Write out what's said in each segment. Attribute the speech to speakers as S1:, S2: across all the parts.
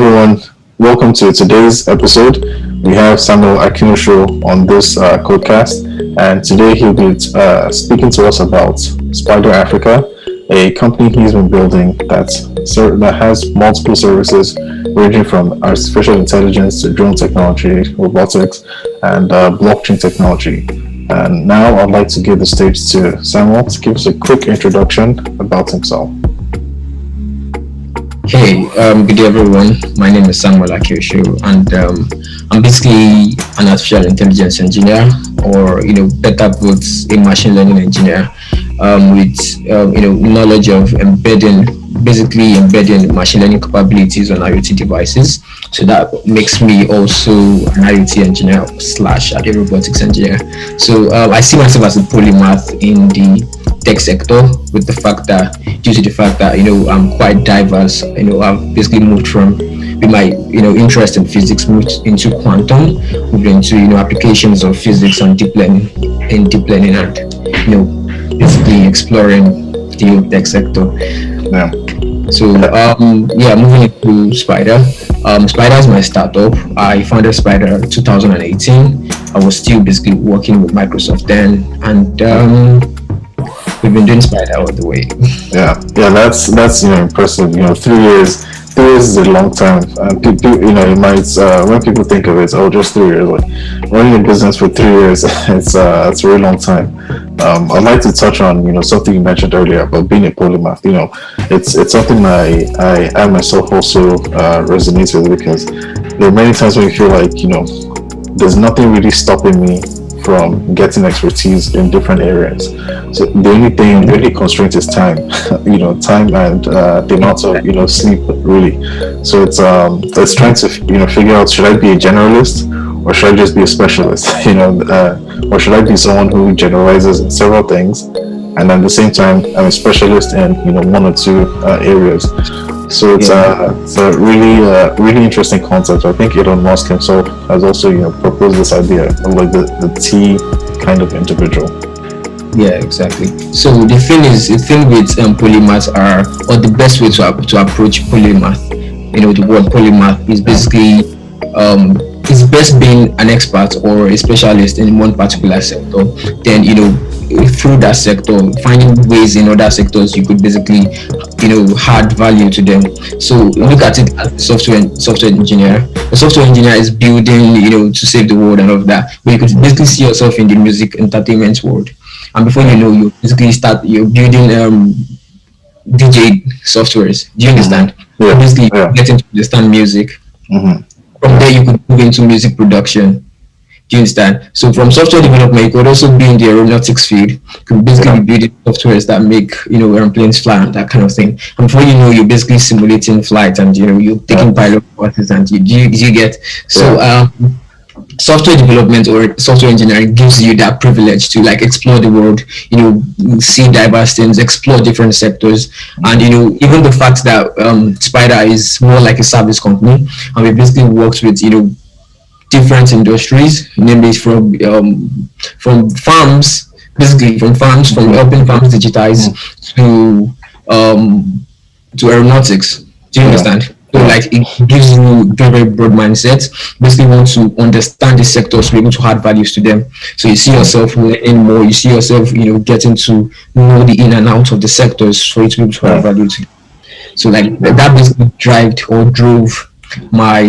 S1: everyone. Welcome to today's episode. We have Samuel Akinosho on this codecast, and today he'll be speaking to us about Spydar Africa, a company he's been building that has multiple services ranging from artificial intelligence to drone technology, robotics, and blockchain technology. And now I'd like to give the stage to Samuel to give us a quick introduction about himself.
S2: Hey, good day everyone. My name is Samuel Akinosho, and I'm basically an artificial intelligence engineer, or better put, a machine learning engineer, with knowledge of embedding machine learning capabilities on IoT devices. So that makes me also an IoT engineer slash a robotics engineer. So I see myself as a polymath in the tech sector, with the fact that due to the fact that I'm quite diverse. I've basically moved from with my interest in physics, moved into quantum, moved into applications of physics and deep learning and basically exploring the tech sector.
S1: Yeah.
S2: So moving into Spydar. Spydar is my startup. I founded Spydar in 2018. I was still basically working with Microsoft then, and we've been doing Spydar all the way.
S1: Yeah, that's impressive. 3 years. 3 years is a long time. People, it might when people think of it, just 3 years. Like running a business for 3 years, it's a really long time. I'd like to touch on something you mentioned earlier about being a polymath. It's something I myself also resonate with, because there are many times when you feel like there's nothing really stopping me from getting expertise in different areas. So the only constraint is time, time and the amount of sleep, really. So it's trying to figure out, should I be a generalist or should I just be a specialist? Or should I be someone who generalizes in several things, and at the same time I'm a specialist in one or two areas. So it's a really interesting concept. I think Elon Musk himself has also proposed this idea of like the T kind of individual.
S2: Yeah, exactly. So the thing with polymath or the best way to approach polymath, the word polymath is basically it's best being an expert or a specialist in one particular sector. Then through that sector, finding ways in other sectors you could basically add value to them. So look at it as a software engineer. A software engineer is building to save the world and all of that, but you could basically see yourself in the music entertainment world, and before you basically you're building DJ softwares. Do you understand?
S1: Yeah.
S2: Basically getting to understand music.
S1: Mm-hmm.
S2: From there you could move into music production. Do you understand? So from software development, you could also be in the aeronautics field. You could basically be building softwares that make airplanes fly and that kind of thing. And before you're basically simulating flight, and you're taking pilot courses, and you get so software development or software engineering gives you that privilege to explore the world, see diverse things, explore different sectors. And even the fact that Spydar is more like a service company, and we basically worked with different industries, namely from farms, from helping farms digitize to aeronautics. Do you understand? So it gives you very broad mindset. Basically, you want to understand the sectors to be able to add values to them. So you see yourself learning more. You see yourself getting to know the in and out of the sectors for you to be able to add value to them. So that basically drove my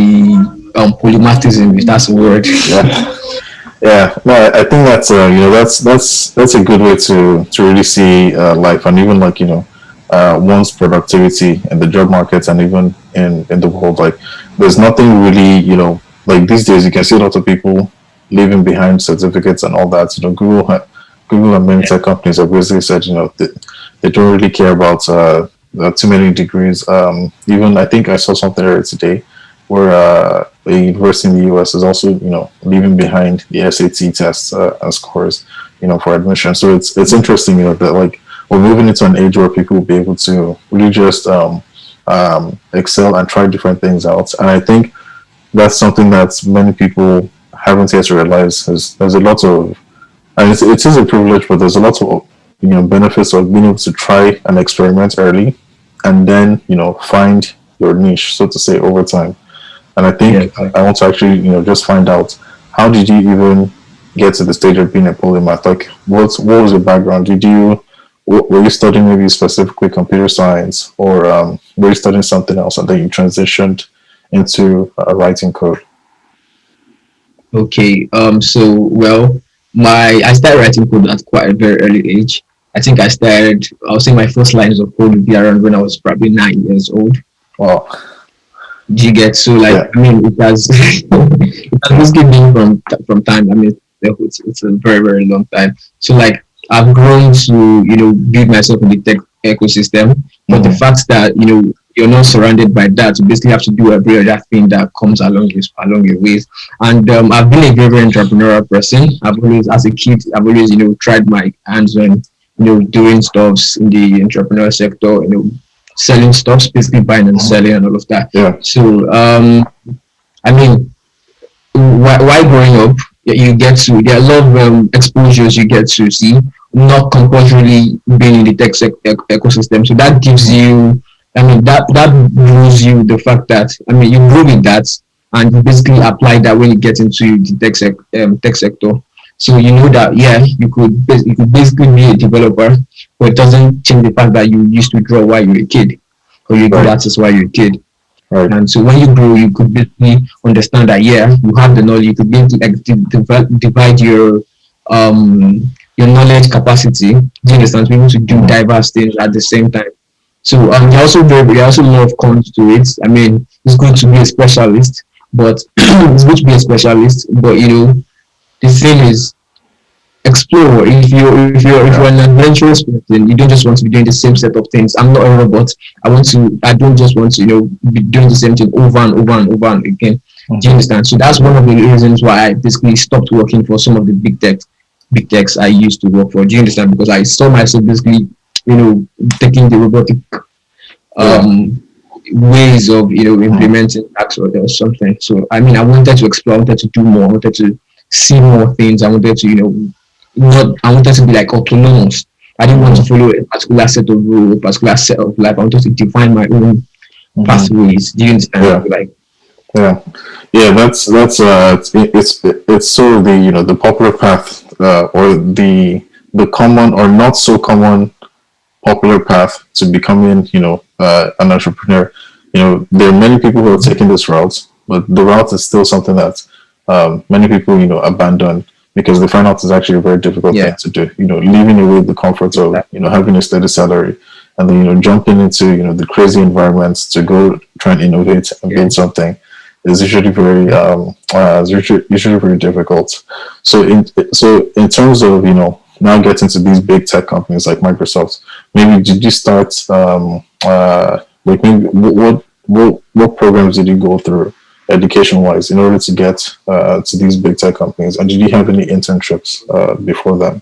S2: polymathism, if that's a word.
S1: Yeah. No, I think that's a good way to really see life, and even one's productivity in the job market, and even in the world. There's nothing really these days you can see a lot of people leaving behind certificates and all that. Google and many tech companies have basically said they don't really care about too many degrees. Even I think I saw something earlier today where a university in the US is also leaving behind the SAT tests and scores for admission. So it's interesting that we're moving into an age where people will be able to really just excel and try different things out. And I think that's something that many people haven't yet realized. There's a lot of, and it is a privilege, but there's a lot of benefits of being able to try and experiment early, and then find your niche, so to say, over time. And I
S2: Yeah,
S1: think I want to actually, just find out, how did you even get to the stage of being a polymath? Like, what was your background? Were you studying maybe specifically computer science, or were you studying something else and then you transitioned into writing code?
S2: okay. So well, my I started writing code at quite a very early age. I think I was saying my first lines of code would be around when I was probably 9 years old.
S1: Wow.
S2: Do you get? So like,
S1: Yeah.
S2: I mean, it has it has basically been from time. I mean, it's a very very long time. So like, I've grown to build myself in the tech ecosystem, but the
S1: Mhm.
S2: fact that you're not surrounded by that, you basically have to do every other thing that comes along your ways. And I've been a very very entrepreneurial person. I've always, as a kid, I've always tried my hands on doing stuffs in the entrepreneurial sector. Selling stuff, basically buying and selling and all of that.
S1: Yeah.
S2: So I mean, while growing up, you get to there are a lot of exposures you get to see, not compulsorily being in the ecosystem. So that gives you, I mean, that grows you the fact that, I mean, you grow with that, and you basically apply that when you get into the tech sector. So you know that, yeah, you could basically be a developer, but it doesn't change the fact that you used to draw while you were a kid, or you're a good
S1: Right.
S2: artist while you're a kid.
S1: Right.
S2: And so when you grow, you could basically understand that, yeah, you have the knowledge. You could be able to like divide your knowledge capacity. Do you understand? To be able to do
S1: Mhm.
S2: diverse things at the same time. So there are also a lot of cons to it. I mean, it's good to be a specialist, but it's good to be a specialist. But the thing is, explore. If you're
S1: Yeah.
S2: an adventurous person, you don't just want to be doing the same set of things. I'm not a robot. I don't just want to be doing the same thing over and over and over and again. Do you
S1: Mhm.
S2: understand? So that's one of the reasons why I basically stopped working for some of the big techs I used to work for. Do you understand? Because I saw myself basically you know taking the robotic
S1: Yeah.
S2: um ways of
S1: Mhm.
S2: implementing tax or something. So I mean, I wanted to explore, I wanted to do more, I wanted to see more things. I wanted to not I wanted to be like autonomous. I didn't want to
S1: Mhm.
S2: follow a particular set of rules, a particular set of life. I wanted to define my own
S1: Mhm.
S2: pathways. Do you understand?
S1: Yeah.
S2: Like,
S1: Yeah. Yeah. It's sort of the the popular path, or the common or not so common popular path to becoming, an entrepreneur. There are many people who are taking this route, but the route is still something that many people, abandon because they find out it's actually a very difficult thing
S2: yeah,
S1: to do. Leaving away the comfort of,
S2: exactly.
S1: having a steady salary, and then, jumping into, the crazy environments to go try and innovate and
S2: Yeah,
S1: build something is usually very, usually very difficult. So in terms of, now getting to these big tech companies like Microsoft, maybe did you start, like, maybe what programs did you go through education wise in order to get to these big tech companies, and did you have any internships before then?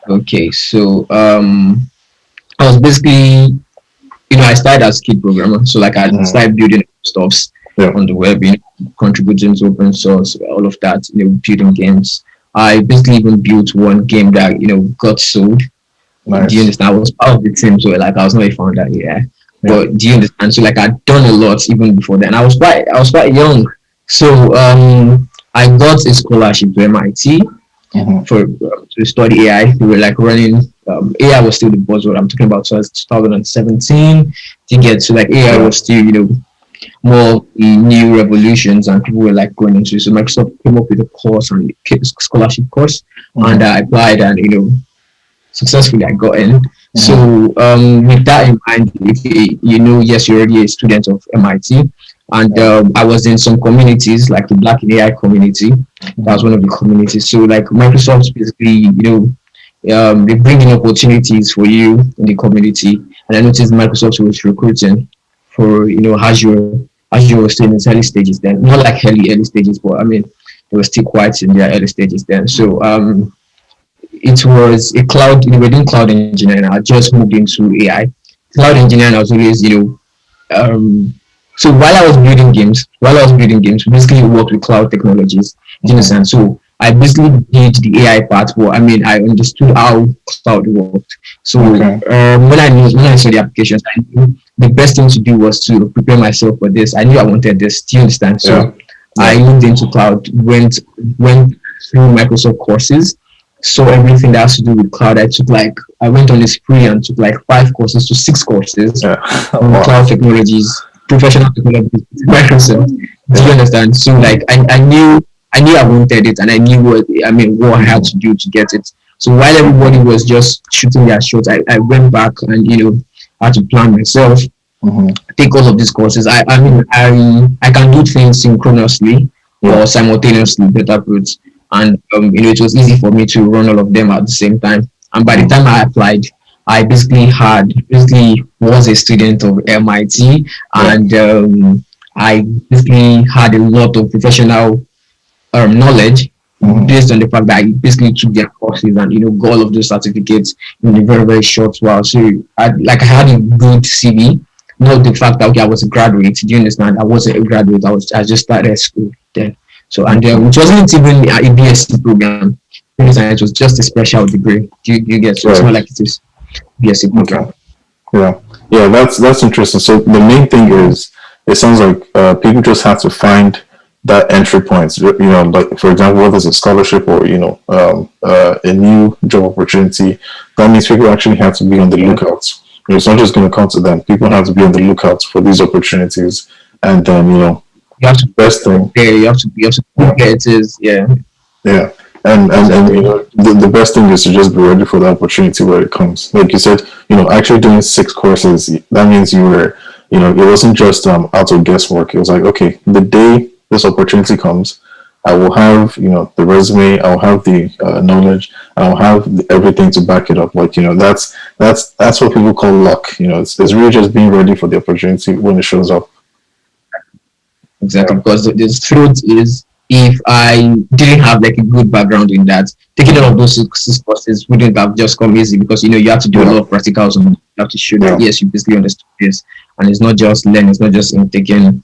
S2: okay. So I was basically I started as a kid programmer, so like I
S1: Mm.
S2: started building stuffs
S1: Yeah.
S2: on the web, contributing to open source, all of that, building games. I basically even built one game that got sold. Do you
S1: Nice.
S2: understand? I was part of the team, so like I was not a founder, yeah.
S1: Yeah.
S2: But do you understand? So like I'd done a lot even before then. I was quite young, so I got a scholarship to MIT
S1: Hmm.
S2: for to study AI. We were like running. AI was still the buzzword. I'm talking about 2017. To get to like AI
S1: Yeah.
S2: was still more new revolutions, and people were like going into it. So Microsoft came up with a course and scholarship course, and
S1: Hmm.
S2: I applied, and successfully I got in. So
S1: Hmm.
S2: with that in mind, if yes, you're already a student of MIT, and
S1: Yeah.
S2: I was in some communities like the Black in AI community. That was
S1: Hmm.
S2: one of the communities. So like Microsoft basically, they bring in opportunities for you in the community. And I noticed Microsoft was recruiting for Azure was still in its early stages then, not like early stages, but I mean they were still quite in their early stages then. So it was a cloud, we're doing cloud engineering. I just moved into AI. Cloud engineering, I was always, so while I was building games, basically worked with cloud technologies. Do you
S1: Hmm.
S2: understand? So I basically did the AI part, but I mean, I understood how cloud worked. So
S1: Okay.
S2: when I saw the applications, I knew the best thing to do was to prepare myself for this. I knew I wanted this. Do you understand? So
S1: Yeah.
S2: I moved into cloud, went through Microsoft courses, saw everything that has to do with cloud. I went on a spree and took like 5 courses to 6 courses
S1: Yeah.
S2: on
S1: Wow.
S2: cloud technologies, professional technologies, Microsoft. Do you understand? So like I knew I wanted it, and I knew what I had to do to get it. So while everybody was just shooting their shots, I went back and had to plan myself,
S1: Mm-hmm.
S2: take all of these courses. I can do things synchronously
S1: Yeah.
S2: or simultaneously, better put. And it was easy for me to run all of them at the same time. And by the time I applied, I basically was a student of MIT,
S1: Yeah.
S2: and I basically had a lot of professional knowledge
S1: Mhm.
S2: based on the fact that I basically took their courses and got all of those certificates in a very, very short while. So I had a good CV, not the fact that okay, I was a graduate. Do you understand? I wasn't a graduate. I just started school then. So and it wasn't even a BSc program. You understand? It was just a special degree. Do you get? So it's not
S1: Right.
S2: like it is BSc program.
S1: Okay. Yeah. Yeah. That's interesting. So the main thing is, it sounds like people just have to find that entry points. Like for example, whether it's a scholarship or a new job opportunity, that means people actually have to be on the lookout. It's not just going to come to them. People have to be on the lookout for these opportunities, and then
S2: You have to
S1: best thing.
S2: prepare. You have to prepare. It is
S1: Yeah. And the best thing is to just be ready for the opportunity where it comes. Like you said, actually doing 6 courses, that means you were, it wasn't just out of guesswork. It was like, okay, the day this opportunity comes, I will have, the resume, I'll have the knowledge, I'll have everything to back it up. Like, that's what people call luck. It's really just being ready for the opportunity when it shows up.
S2: exactly, because the truth is, if I didn't have like a good background in that, taking all of those six courses wouldn't have just come easy, because you have to do a lot of practicals and you have to show that yes, you basically understood this, and it's not just learning, it's not just in taking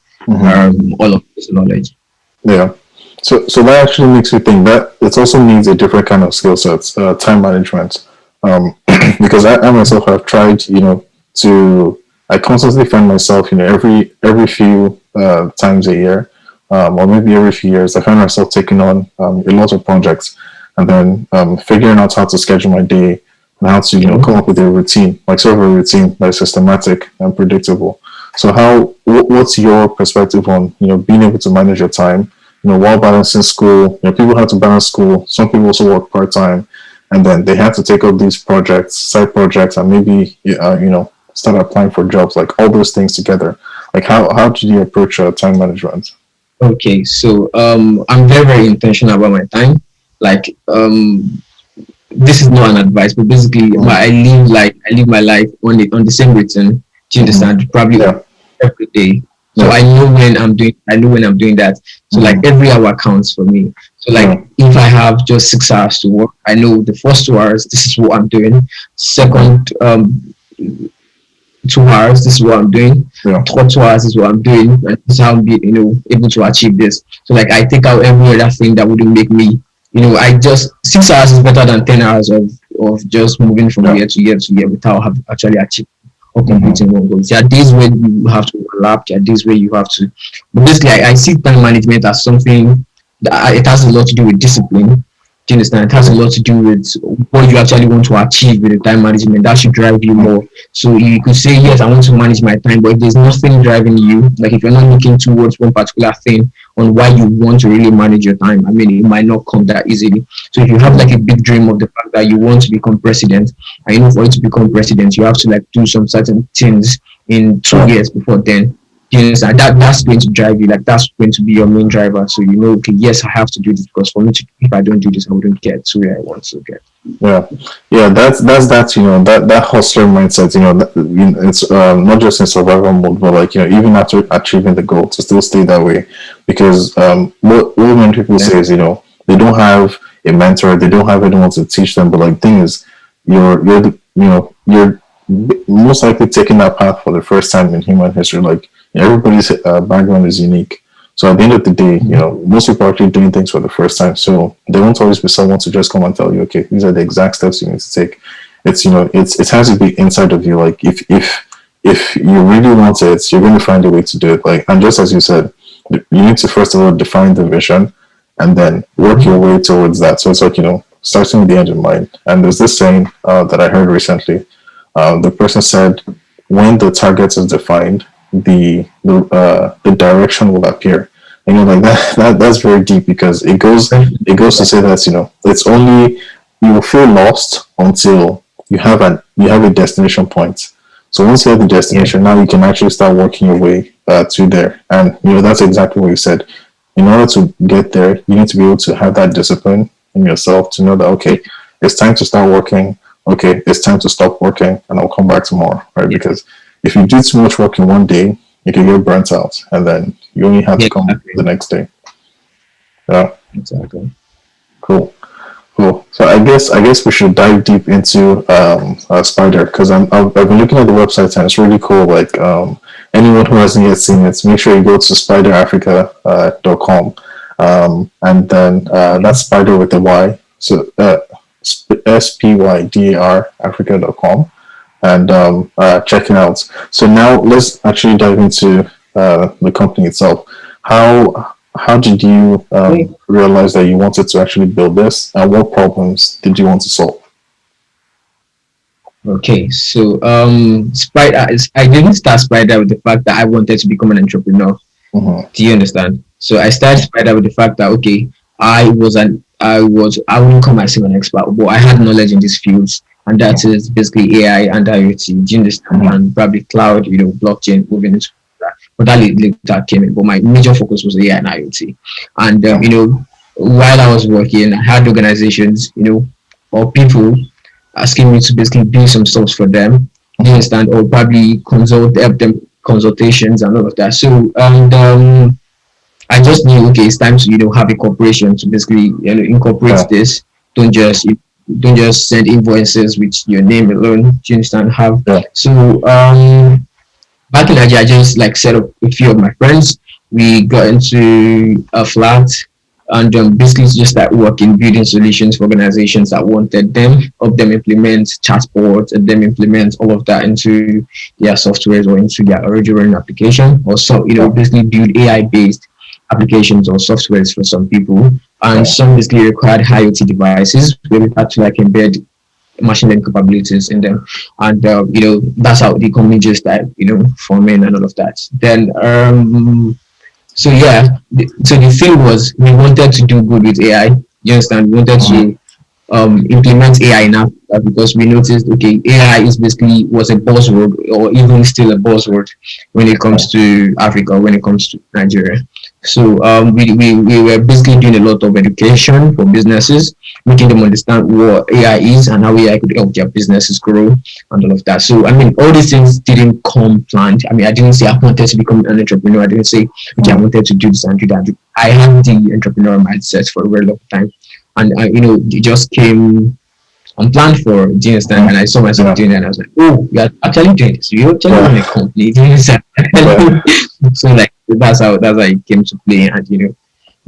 S2: all of this knowledge.
S1: Yeah. So that actually makes me think that it also needs a different kind of skill sets, time management. Because I myself have tried, I constantly find myself, every few times a year, or maybe every few years, I find myself taking on a lot of projects, and then figuring out how to schedule my day and how to, come up with a routine, like sort of a routine that is systematic and predictable. So what's your perspective on, being able to manage your time, while balancing school? People have to balance school. Some people also work part-time, and then they have to take up these projects, side projects, and maybe, start applying for jobs, like all those things together. Like how do you approach time management?
S2: Okay, so I'm very, very intentional about my time. Like this is not an advice, but basically I live my life on the same routine. Do you understand? Probably every day. So I know when I'm doing that. So like every hour counts for me. So like if I have just 6 hours to work, I know the first 2 hours, this is what I'm doing. Second 2 hours, this is what I'm doing. Third 2 hours is what I'm doing, and this is how I'm able to achieve this. So like I take out every other thing that wouldn't make me, I just 6 hours is better than 10 hours of just moving from year to year to year without actually achieving or completing one goal. There are days where you have to overlap, there are days where you have to. But basically, I see time management as something that it has a lot to do with discipline. Do you understand? It has a lot to do with what you actually want to achieve with the time management. That should drive you more. So you could say, yes, I want to manage my time, but if there's nothing driving you, like if you're not looking towards one particular thing on why you want to really manage your time, it might not come that easily. So if you have like a big dream of the fact that you want to become president, and for you to become president, you have to like do some certain things in 2 years before then. Yes, that's going to drive you. Like that's going to be your main driver. So okay, yes, I have to do this, because for me, if I don't do this, I wouldn't get to where I want to get.
S1: Yeah. That's that that hustler mindset. It's not just in survival mode, but like even after achieving the goal, to still stay that way. Because what many people say is they don't have a mentor, they don't have anyone to teach them. But like thing is, you're most likely taking that path for the first time in human history. Like everybody's background is unique. So at the end of the day, most people are actually doing things for the first time. So there won't always be someone to just come and tell you, okay, these are the exact steps you need to take. It's it has to be inside of you. Like if if you really want it, you're going to find a way to do it. Like, and just as you said, you need to first of all define the vision and then work your way towards that. So it's like, starting with the end in mind. And there's this saying that I heard recently. The person said, when the target is defined, the direction will appear. And like that's very deep, because it goes to say that it's only, you will feel lost until you have a destination point. So once you have the destination, now you can actually start working your way to there. And that's exactly what you said. In order to get there, you need to be able to have that discipline in yourself to know that, okay, it's time to start working. Okay, it's time to stop working, and I'll come back tomorrow, right? Because if you do too much work in one day, you can get burnt out, and then you only have to come the next day. Yeah,
S2: Exactly.
S1: cool. Cool. So I guess we should dive deep into Spydar, because I've been looking at the website and it's really cool. Like, anyone who hasn't yet seen it, make sure you go to SpydarAfrica.com, and then that's Spydar with a Y. So SPYDAR Africa.com, and check it out. So now let's actually dive into the company itself. How did you realize that you wanted to actually build this, and what problems did you want to solve?
S2: Okay, so I didn't start Spydar with the fact that I wanted to become an entrepreneur.
S1: Mm-hmm.
S2: Do you understand? So I started Spydar with the fact that, okay, I wouldn't call myself an expert, but I had knowledge in these fields, and that is basically AI and IoT. Do you understand? And probably cloud, blockchain, moving into that. But that later came in. But my major focus was AI and IoT. And while I was working, I had organizations, or people asking me to basically do some stuff for them. Do you understand? Or probably help them consultations and all of that. So I just knew, okay, it's time to have a corporation to basically incorporate this. Don't just send invoices with your name alone. Do you understand? So back in Nigeria, I just set up a few of my friends. We got into a flat and basically just start working, building solutions for organizations that wanted them, help them implement chatbots, and them implement all of that into their softwares or into their original application, or so basically build AI-based applications or softwares for some people. And some basically required IoT devices where we had to embed machine learning capabilities in them. And that's how the company just started forming and all of that. Then so the thing was, we wanted to do good with AI. You understand? We wanted to implement AI in Africa, because we noticed, okay, AI was a buzzword, or even still a buzzword when it comes to Africa, when it comes to Nigeria. So we were basically doing a lot of education for businesses, making them understand what AI is and how AI could help their businesses grow and all of that. So all these things didn't come planned. I didn't say I wanted to become an entrepreneur. I didn't say, okay, I wanted to do this and do that. I had the entrepreneur mindset for a very long time, and it just came unplanned for. Do you understand? And I saw myself doing it, and I was like, oh, you're actually doing this. You're actually running a company. Do you understand? So that's how it came to play, and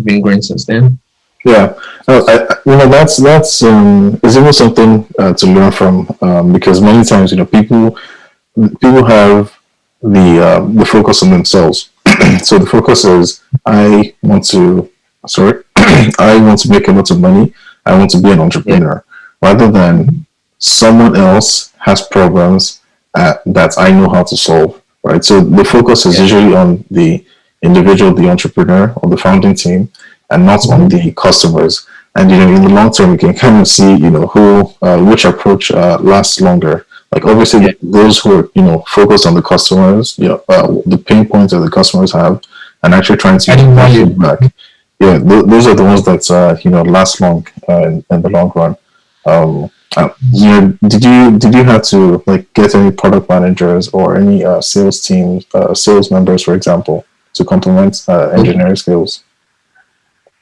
S2: been growing since then.
S1: Yeah, that's is even something to learn from, because many times people have the focus on themselves. So the focus is, I want to make a lot of money. I want to be an entrepreneur, rather than someone else has problems that I know how to solve. Right. So the focus is usually on the individual, the entrepreneur, or the founding team, and not on the customers. And in the long term, you can kind of see which approach lasts longer. Like, obviously, those who are focused on the customers, the pain points that the customers have, and actually trying to get value back. Yeah, those are the ones that last long in the long run. Did you have to get any product managers or any sales teams, sales members, for example, to complement engineering skills?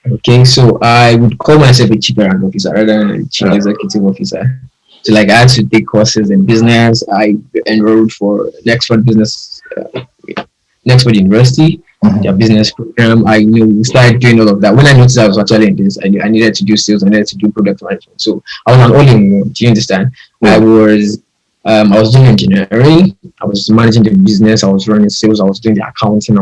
S2: Okay, so I would call myself a chief brand officer rather than a chief executive officer. So I had to take courses in business. I enrolled for Nexford Business, Nexford University, their business program. I started doing all of that. When I noticed I was actually in this, I needed to do sales, I needed to do product management. So I was on all in one. Do you understand? I was I was doing engineering. I was managing the business. I was running sales. I was doing the accounting.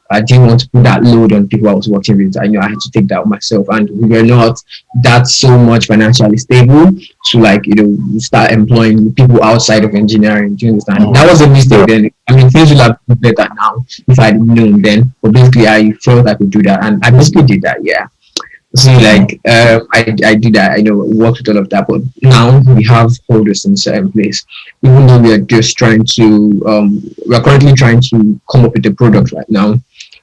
S2: I didn't want to put that load on people I was working with. I knew I had to take that on myself, and we were not that so much financially stable to start employing people outside of engineering. Do you understand? That was a mistake then. I mean, things would have been better now if I'd known then. But basically, I felt I could do that, and I basically did that. Yeah. So I did that, worked with all of that, but now we have all those things in place. Even though we are just trying to, we're currently trying to come up with a product right now,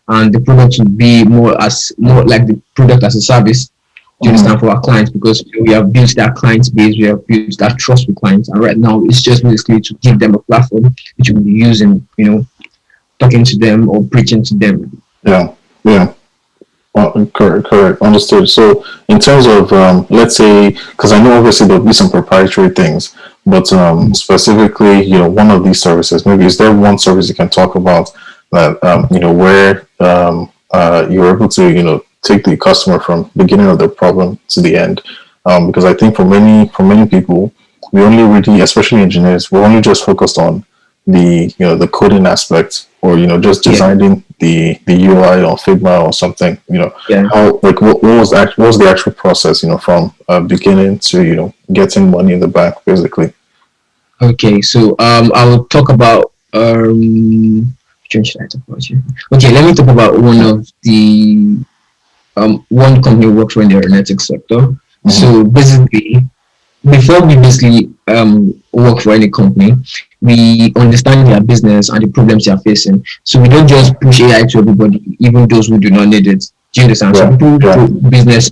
S2: and the product will be more like the product as a service. Do you understand, for our clients, because we have built that client base, we have built that trust with clients, and right now it's just basically to give them a platform which we'll be using, talking to them or preaching to them.
S1: Yeah, yeah. Correct. Understood. So, in terms of, let's say, because I know obviously there'll be some proprietary things, but specifically, one of these services, maybe is there one service you can talk about that, where you're able to, take the customer from beginning of the problem to the end? Because I think for many people, we only really, especially engineers, we're only just focused on the coding aspect, or just designing the UI or Figma or something. How, like, what was the actual process, from beginning to getting money in the bank, basically.
S2: Okay, so I will talk about which should I talk about here? Okay, let me talk about one of the one company we work for in the aeronautics sector. So basically, before we basically work for any company, we understand their business and the problems they are facing. So we don't just push AI to everybody, even those who do not need it. Do you understand? So people business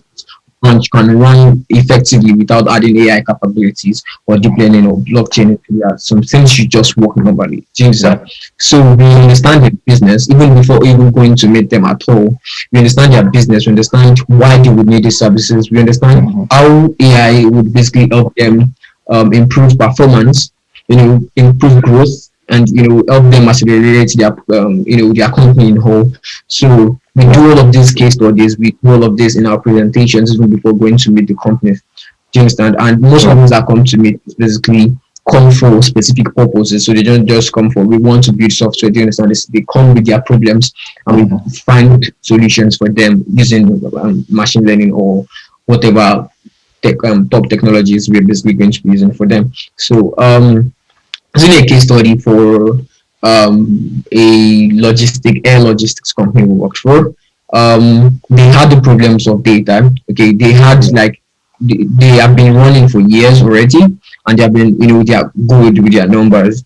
S2: can run effectively without adding AI capabilities or deep learning or blockchain. Some things you just work normally. Do you understand? So we understand the business even before even going to meet them at all. We understand their business. We understand why they would need these services. We understand how AI would basically help them improve performance, improve growth, and help them accelerate their company in whole. So we do all of these case studies, we do all of this in our presentations even before going to meet the company. Do you understand? And most companies that come to meet basically come for specific purposes. So they don't just come for, we want to build software. Do you understand? They come with their problems, and we find solutions for them using machine learning or whatever top technologies we're basically going to be using for them. So it's really a case study for air logistics company we worked for. They had the problems of data. Okay, they had they have been running for years already, and they have been they are good with their numbers,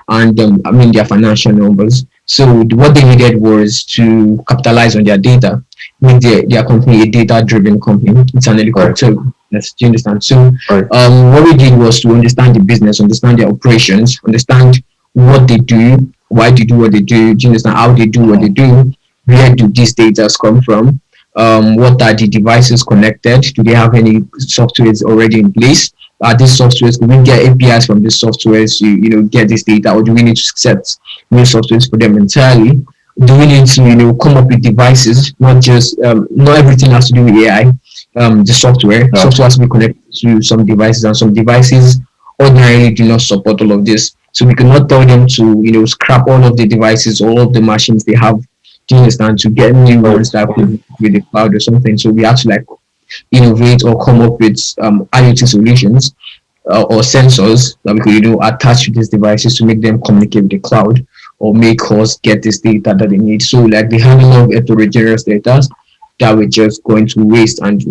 S2: and their financial numbers. So what they needed was to capitalize on their data, make their company a data-driven company. It's an helicopter. Do you understand? So what we did was to understand the business, understand their operations, understand what they do, why they do what they do. Do you understand how they do what they do? Where do these data come from? What are the devices connected? Do they have any softwares already in place? Are these softwares, can we get APIs from these softwares to get this data, or do we need to set new softwares for them entirely? Do we need to come up with devices? Not just not everything has to do with AI. The software has to be connected to some devices, and some devices ordinarily do not support all of this. So we cannot tell them to scrap all of the devices, all of the machines they have, do you understand, to get new ones that with the cloud or something. So we have to innovate or come up with IoT solutions or sensors that we could attach to these devices to make them communicate with the cloud, or make us get this data that they need. So they have a lot of heterogeneous data that we're just going to waste, and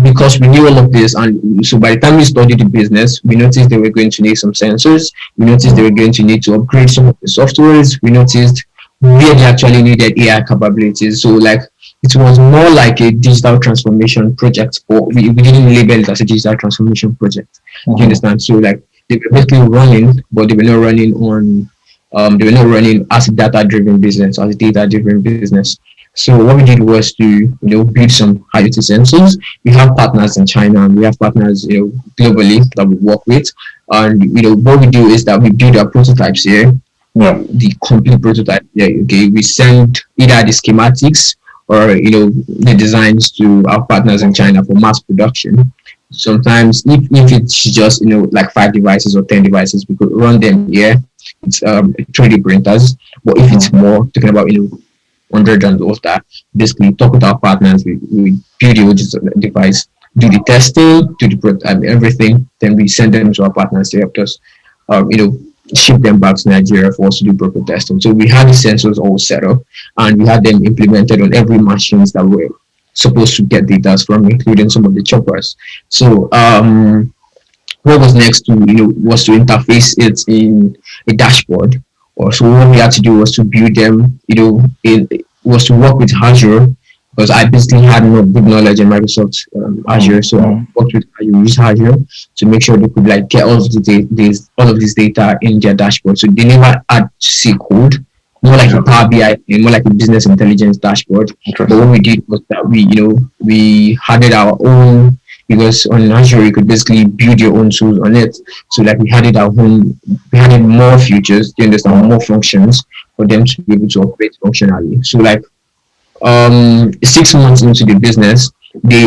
S2: because we knew all of this, and so by the time we studied the business, we noticed they were going to need some sensors, we noticed they were going to need to upgrade some of the softwares, we noticed where they actually needed AI capabilities. So it was more like a digital transformation project, but we didn't label it as a digital transformation project. Do you understand? So they were basically running, but they were not running on they were not running as a data-driven business, as a data-driven business. So what we did was to build some IoT sensors. We have partners in China, and we have partners globally that we work with. And what we do is that we build our prototypes here. The complete prototype here. Okay, we send either the schematics or the designs to our partners in China for mass production. Sometimes if it's just like 5 devices or 10 devices, we could run them here. It's 3D printers. But if it's more, talking about 100 and all of that, basically talk with our partners. We build the device, do the testing, do the everything. Then we send them to our partners to help us, ship them back to Nigeria for us to do proper testing. So we had the sensors all set up, and we had them implemented on every machines that were supposed to get data from, including some of the choppers. So what was next to was to interface it in a dashboard. Or so what we had to do was to build them. Was to work with Azure, because I basically had no good knowledge in Microsoft Azure, so I worked with Azure to make sure they could like get all of this data in their dashboard. So they never had C code, more like a Power BI, more like a business intelligence dashboard. But what we did was that we added our own, because on Azure you could basically build your own tools on it. So like we added more features, you understand, more functions for them to be able to operate functionally. So like 6 months into the business, they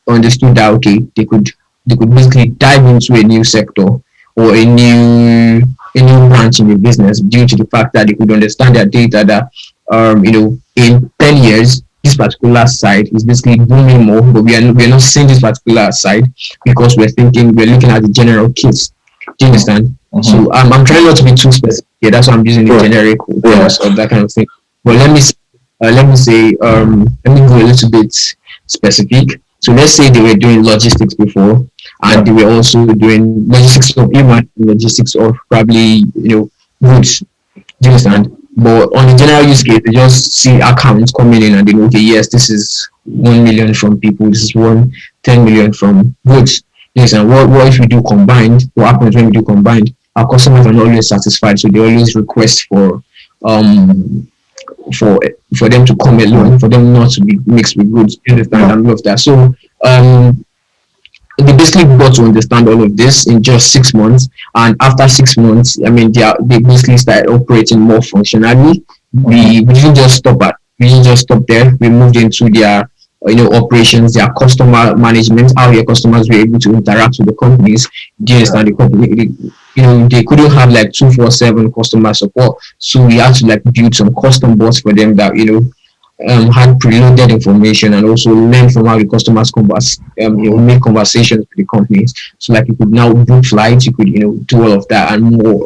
S2: understood that okay, they could basically dive into a new sector or a new branch in the business, due to the fact that they could understand their data that in 10 years this particular side is basically booming more, but we are not seeing this particular side because we're looking at the general case. Do you understand? So I'm trying not to be too specific. Yeah, that's why I'm using the generic terms of that kind of thing. But let me go a little bit specific. So let's say they were doing logistics before, and they were also doing logistics of logistics of probably goods. Do you understand? But on the general use case, they just see accounts coming in and they know, okay, yes, this is 1 million from people, this is 10 million from goods. Yes, and what if we do combined? What happens when we do combined? Our customers are not always satisfied, so they always request for them to come alone, for them not to be mixed with goods. You understand? And all of that. So they basically got to understand all of this in just 6 months, and after 6 months, I mean, they basically started operating more functionally. We didn't just stop there. We moved into their operations, their customer management, how their customers were able to interact with the companies. Do you understand? The company, they couldn't have like 24/7 customer support, so we had to like build some custom bots for them that had preloaded information, and also learn from how the customers make conversations with the companies. So like you could now book flights, you could do all of that and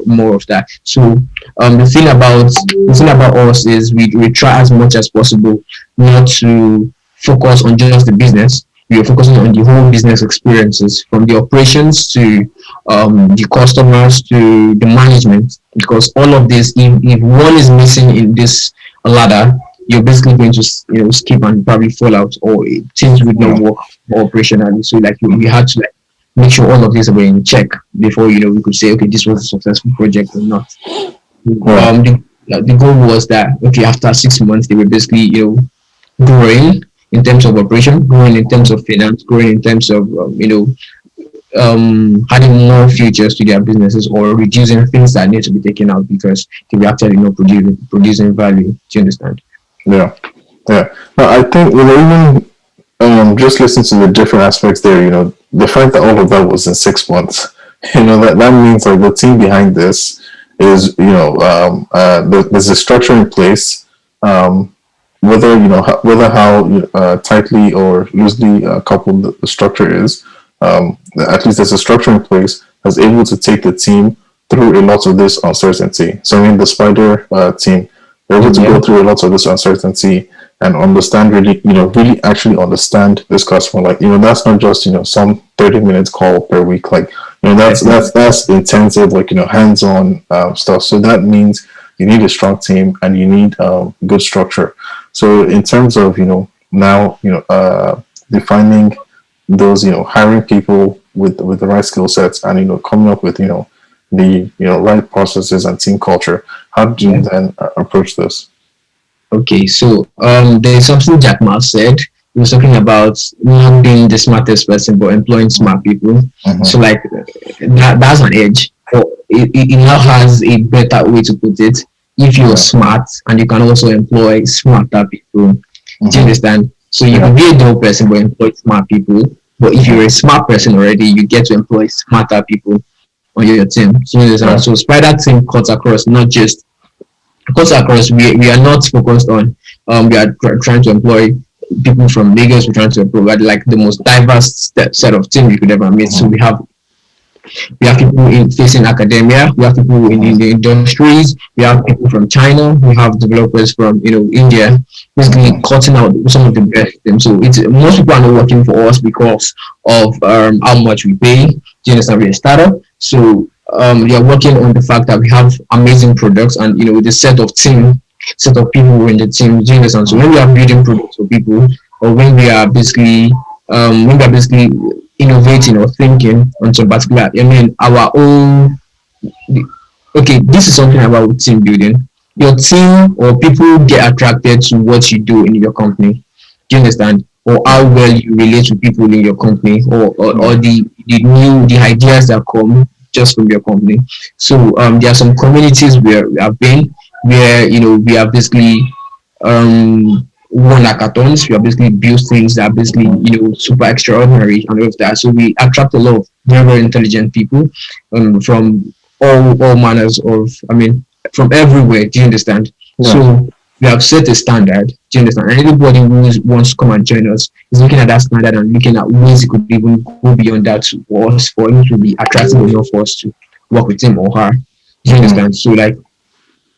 S2: more of that. So the thing about us is we try as much as possible not to focus on just the business. We are focusing on the whole business experiences, from the operations to the customers to the management, because all of this, if one is missing in this ladder, you're basically going to skip and probably fall out, or things would not work operationally. So like we had to like make sure all of these were in check before we could say, okay, this was a successful project or not. The goal was that okay, after 6 months they were basically growing in terms of operation, growing in terms of finance, growing in terms of adding more features to their businesses, or reducing things that need to be taken out because they were actually not producing value. Do you understand?
S1: Yeah. No, I think even just listen to the different aspects there. The fact that all of that was in 6 months, that means like the team behind this is there's a structure in place. Whether how tightly or loosely coupled the structure is, at least there's a structure in place that's able to take the team through a lot of this uncertainty. So I mean, the Spydar team, they're able to go through a lot of this uncertainty and understand really actually understand this customer. Like, that's not just, some 30 minutes call per week. Like, that's intensive, like, hands-on stuff. So that means you need a strong team and you need good structure. So in terms of, now, defining those, hiring people with the right skill sets and, coming up with, the right processes and team culture, how do you then approach this?
S2: Okay, so there's something Jack Ma said. He was talking about not being the smartest person, but employing smart people. So like that's an edge. It now has a better way to put it. If you're smart and you can also employ smarter people, do you understand? So you can be a dull person but employ smart people. But if you're a smart person already, you get to employ smarter people on your team. So, so Spider team cuts across, not just cuts across. We are not focused on we are trying to employ people from Lagos. We're trying to provide like the most diverse set of team you could ever meet. So we have people facing academia, we have people in the industries, we have people from China, we have developers from India, basically cutting out some of the best of them. So it's most people are not working for us because of how much we pay. Do you understand? We're a startup, so we are working on the fact that we have amazing products and the set of people in the team. Do you understand? So when we are building products for people, or when we are basically innovating or thinking on some particular, our own. Okay, this is something about team building. Your team or people get attracted to what you do in your company. Do you understand? Or how well you relate to people in your company, or the ideas that come just from your company. So there are some communities where we have been, where we have basically won hackathons. We have basically built things that are basically super extraordinary and all of that. So we attract a lot of very, very intelligent people from all manners of, from everywhere. Do you understand?
S1: Yeah.
S2: So we have set a standard. Do you understand? And anybody who wants to come and join us is looking at that standard and looking at ways it could even go beyond that for us, for him to be attractive enough for us to work with him or her. Do you understand? So like,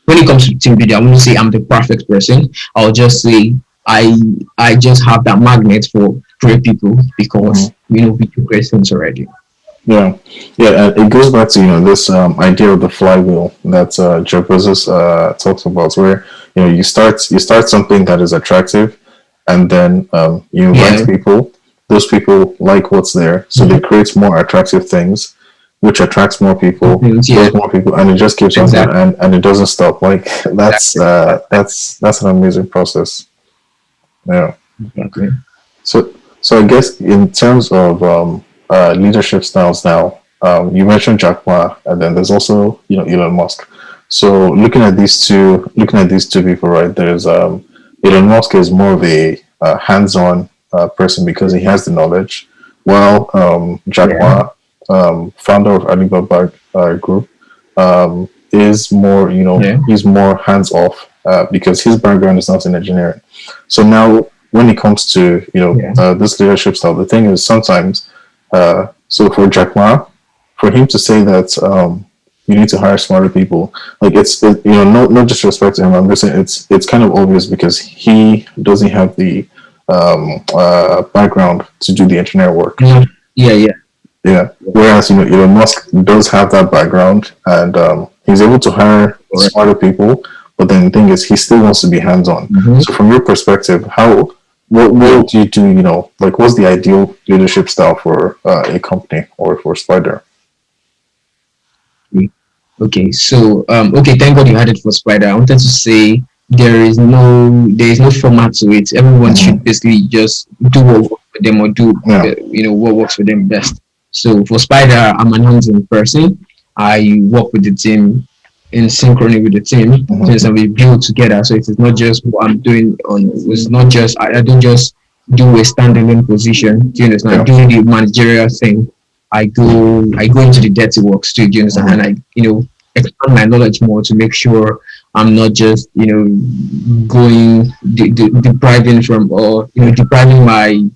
S2: when it comes to team building, I won't say I'm the perfect person. I'll just say I just have that magnet for great people because we do great things already.
S1: Yeah, it goes back to this idea of the flywheel that Jeff Bezos talks about, where you start something that is attractive, and then you invite people. Those people like what's there, so they create more attractive things, which attracts more people, more people, and it just keeps on going, and it doesn't stop. Like that's an amazing process. Yeah.
S2: Okay.
S1: So I guess in terms of leadership styles now, you mentioned Jack Ma, and then there's also Elon Musk. So looking at these two people, right? There's Elon Musk is more of a hands-on person because he has the knowledge, while Jack Ma, founder of Alibaba Group, is more he's more hands-off because his background is not in engineering. So now when it comes to this leadership style, the thing is sometimes so for Jack Ma, for him to say that you need to hire smarter people, like it's no disrespect to him, I'm just saying it's kind of obvious because he doesn't have the background to do the engineer work. Yeah. Whereas Elon Musk does have that background, and he's able to hire smarter people. But then the thing is, he still wants to be hands-on. So from your perspective, what do you do? Like, what's the ideal leadership style for a company or for Spydar?
S2: Okay, so thank God you had it for Spydar. I wanted to say there is no format to it. Everyone should basically just do what works for them, or do what works for them best. So for Spydar, I'm an hands-on person. I work with the team in synchrony with the team, and we build together. So it is not just what I'm doing it's not just I don't just do a standalone position. Do you understand? I'm doing the managerial thing. I go into the dirty works too. Do you understand? And I expand my knowledge more to make sure I'm not just going depriving from, or depriving my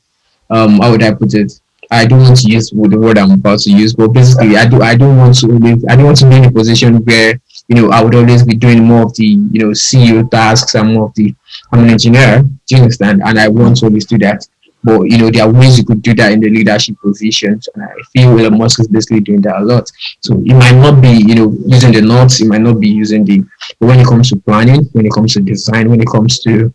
S2: how would I put it? I don't want to use the word I'm about to use, but basically I don't want to be in a position where I would always be doing more of the CEO tasks and more of the, I'm an engineer, do you understand? And I want to always do that. But there are ways you could do that in the leadership positions, and I feel Elon Musk is basically doing that a lot. So it might not be using the notes, it might not be using but when it comes to planning, when it comes to design, when it comes to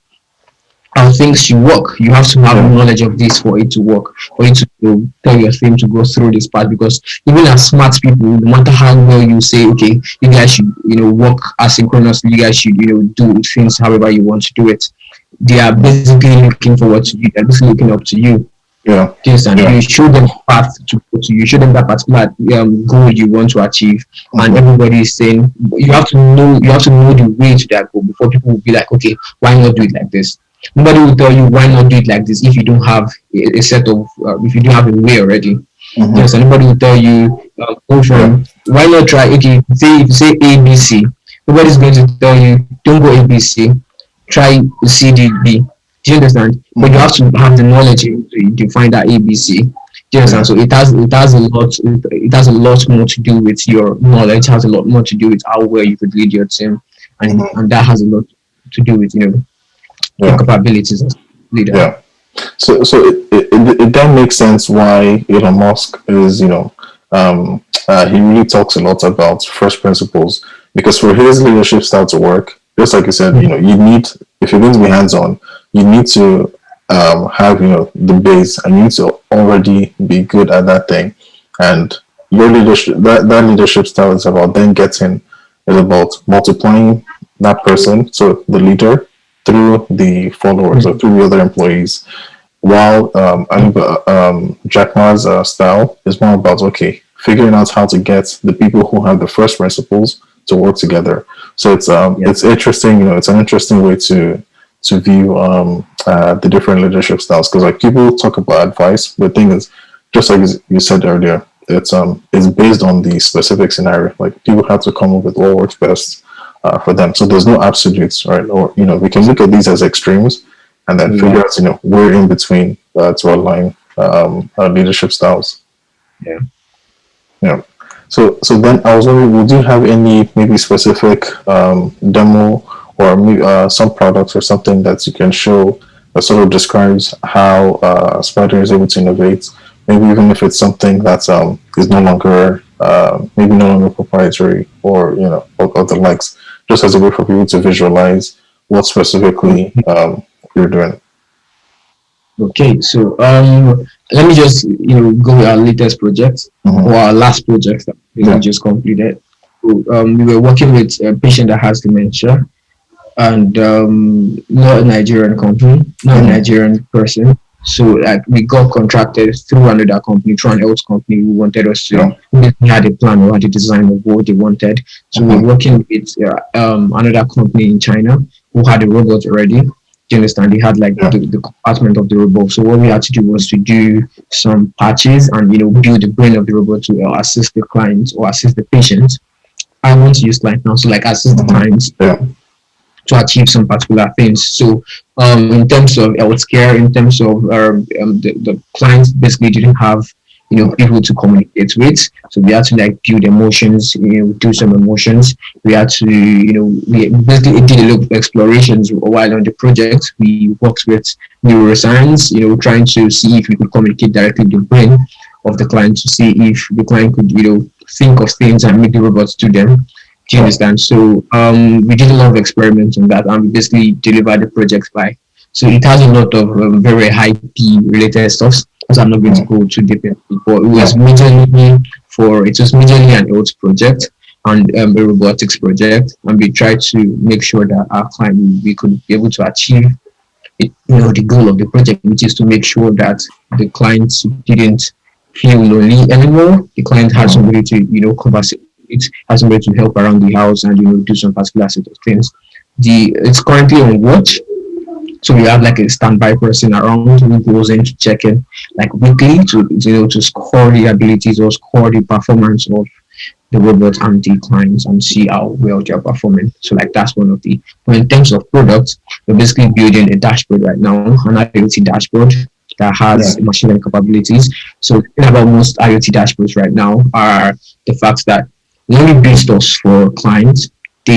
S2: how things should work, you have to have knowledge of this for it to work, for you to tell your team to go through this path. Because even as smart people, no matter how well you say, okay, you guys should work asynchronously, you guys should do things however you want to do it, they are basically looking forward to you, they're basically looking up to you. You show them the path to go to, you show them that particular goal you want to achieve, and everybody is saying you have to know the way to that goal before people will be like, okay, why not do it like this? Nobody will tell you why not do it like this if you don't have a set of if you don't have a way already. Yes, and nobody will tell you go
S1: Yeah.
S2: from why not try. Okay, say if you say ABC, nobody's going to tell you don't go ABC, try C D B. Do you understand? But you
S1: Mm-hmm.
S2: have to have the knowledge to find that ABC. Do you understand?
S1: Yeah.
S2: So it has a lot more to do with your knowledge. Has a lot more to do with how well you could lead your team,
S1: Mm-hmm.
S2: and that has a lot to do with your
S1: Yeah.
S2: capabilities as a leader.
S1: Yeah. So it then makes sense why Elon Musk is, he really talks a lot about first principles, because for his leadership style to work, just like you said, you need, if you're going to be hands on, you need to have, the base, and you need to already be good at that thing. And your leadership, that leadership style is about then getting, is about multiplying that person, so the leader, through the followers or
S2: Mm.
S1: through the other employees. While Jack Ma's style is more about, okay, figuring out how to get the people who have the first principles to work together. So
S2: Yeah.
S1: it's interesting. It's an interesting way to view the different leadership styles, because like people talk about advice, but the thing is, just like you said earlier, it's based on the specific scenario. Like people have to come up with what works best for them. So there's no absolutes, right? Or we can look at these as extremes and then figure
S2: Yeah.
S1: out, where in between to align our leadership styles.
S2: Yeah.
S1: Yeah. So then I was wondering, would you have any maybe specific demo, or maybe some products or something that you can show that sort of describes how Spider is able to innovate? Maybe even if it's something that is no longer maybe no longer proprietary, or or the likes, just as a way for people to visualize what specifically you're doing.
S2: Okay, so let me just go with our latest project or
S1: Mm-hmm.
S2: our last project that we
S1: Yeah.
S2: just completed. So, we were working with a patient that has dementia, and not a Nigerian company, not a
S1: Mm-hmm.
S2: Nigerian person. So like we got contracted through another company, through an health company who wanted us to.
S1: Yeah.
S2: We had a plan, we had a design of what they wanted. So we
S1: Mm-hmm.
S2: were working with another company in China who had a robot already. Do you understand? They had like
S1: Yeah.
S2: the compartment of the robot. So what we had to do was to do some patches and build the brain of the robot to assist the client or assist the patient. I want to use client now, so like assist the
S1: Mm-hmm.
S2: clients
S1: Yeah.
S2: to achieve some particular things. So, in terms of healthcare, in terms of the clients basically didn't have people to communicate with, so we had to like build emotions, do some emotions. We had to we basically did a lot of explorations while on the project. We worked with neuroscience, trying to see if we could communicate directly with the brain of the client to see if the client could think of things and make the robots do them. Do you
S1: Yeah.
S2: understand? So we did a lot of experiments on that, and we basically delivered the project by. So it has a lot of very high P related stuff. So I'm not going to
S1: Mm-hmm.
S2: go too deep into it, but
S1: Yeah.
S2: it was majorly an health project and a robotics project, and we tried to make sure that our client we could be able to achieve it, the goal of the project, which is to make sure that the clients didn't feel lonely anymore. The client had
S1: Mm-hmm.
S2: somebody to converse with, has somebody to help around the house and do some particular set of things. It's currently on watch, so we have like a standby person around who goes in to check in like weekly to to score the abilities or score the performance of the robot and the clients and see how well they're performing. So like that's one of the. But in terms of products, we're basically building a dashboard right now, an IoT dashboard that
S1: Yeah.
S2: has machine learning capabilities. So the thing about most IoT dashboards right now are the fact that when we build stuff for clients, they